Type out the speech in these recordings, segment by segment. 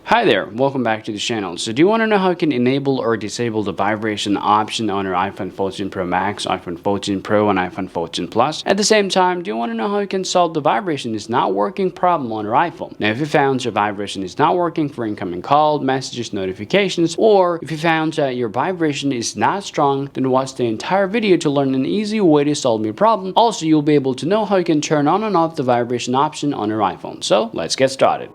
Hi there, welcome back to the channel. So do you want to know how you can enable or disable the vibration option on your iPhone 14 Pro Max, iPhone 14 Pro, and iPhone 14 Plus? At the same time, do you want to know how you can solve the vibration is not working problem on your iPhone? Now, if you found your vibration is not working for incoming call, messages, notifications, or if you found that your vibration is not strong, then watch the entire video to learn an easy way to solve your problem. Also, you'll be able to know how you can turn on and off the vibration option on your iPhone. So let's get started.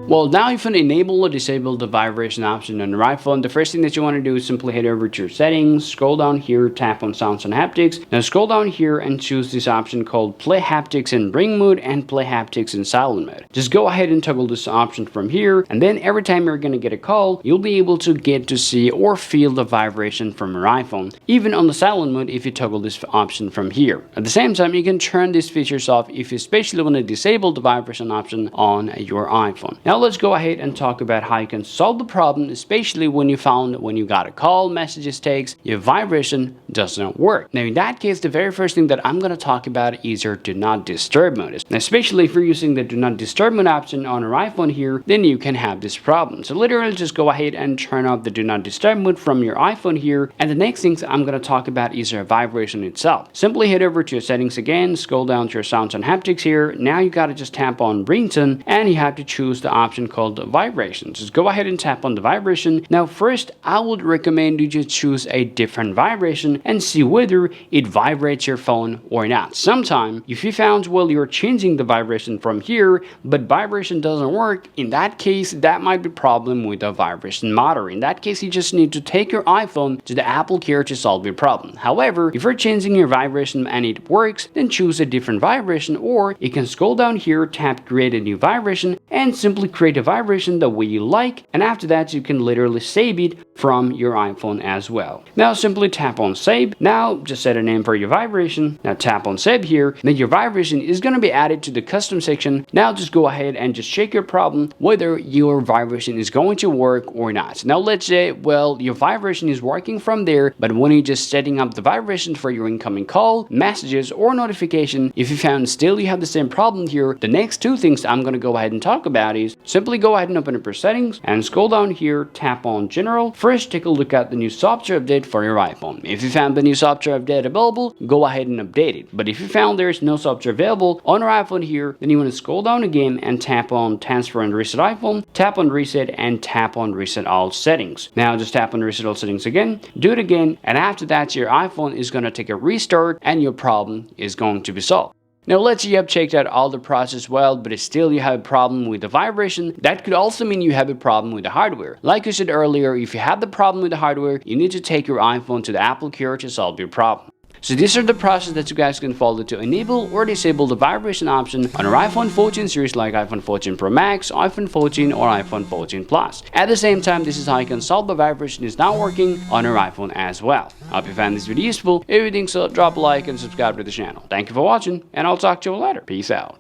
Well, now if you enable or disable the vibration option on your iPhone, the first thing that you want to do is simply head over to your settings, scroll down here, tap on sounds and haptics. Now scroll down here and choose this option called play haptics in ring mode and play haptics in silent mode. Just go ahead and toggle this option from here, and then every time you're going to get a call, you'll be able to get to see or feel the vibration from your iPhone, even on the silent mode if you toggle this option from here. At the same time, you can turn these features off if you especially want to disable the vibration option on your iPhone. Now let's go ahead and talk about how you can solve the problem, especially when you found when you got a call, messages, texts, your vibration doesn't work. Now in that case, the very first thing that I'm going to talk about is your do not disturb mode. Now, especially if you're using the do not disturb mode option on your iPhone here, then you can have this problem. So literally just go ahead and turn off the do not disturb mode from your iPhone here, and the next things I'm going to talk about is your vibration itself. Simply head over to your settings again, scroll down to your sounds and haptics here. Now you got to just tap on ringtone, and you have to choose the option called vibration. Just go ahead and tap on the vibration. Now first, I would recommend you just choose a different vibration and see whether it vibrates your phone or not. Sometime if you found, well, you're changing the vibration from here but vibration doesn't work, in that case that might be a problem with the vibration motor. In that case, you just need to take your iPhone to the Apple Care to solve your problem. However, if you're changing your vibration and it works, then choose a different vibration, or you can scroll down here, tap create a new vibration, and simply create a vibration the way you like, and after that you can literally save it from your iPhone as well. Now simply tap on save. Now just set a name for your vibration. Now tap on save here. Then your vibration is going to be added to the custom section. Now just go ahead and just check your problem whether your vibration is going to work or not. Now let's say, well, your vibration is working from there, but when you're just setting up the vibration for your incoming call, messages, or notification, if you found still you have the same problem here, the next two things I'm going to go ahead and talk about is simply go ahead and open up your settings and scroll down here, tap on general. First, take a look at the new software update for your iPhone. If you found the new software update available, go ahead and update it. But if you found there's no software available on your iPhone here, then you want to scroll down again and tap on transfer and reset iPhone, tap on reset, and tap on reset all settings. Now just tap on reset all settings again, do it again, and after that your iPhone is going to take a restart and your problem is going to be solved. Now let's say you have checked out all the process well, but still you have a problem with the vibration. That could also mean you have a problem with the hardware. Like I said earlier, if you have the problem with the hardware, you need to take your iPhone to the Apple Care to solve your problem. So these are the process that you guys can follow to enable or disable the vibration option on your iPhone 14 series like iPhone 14 Pro Max, iPhone 14, or iPhone 14 Plus. At the same time, this is how you can solve the vibration is not working on your iPhone as well. I hope you found this video useful. If you think so, drop a like and subscribe to the channel. Thank you for watching, and I'll talk to you later. Peace out.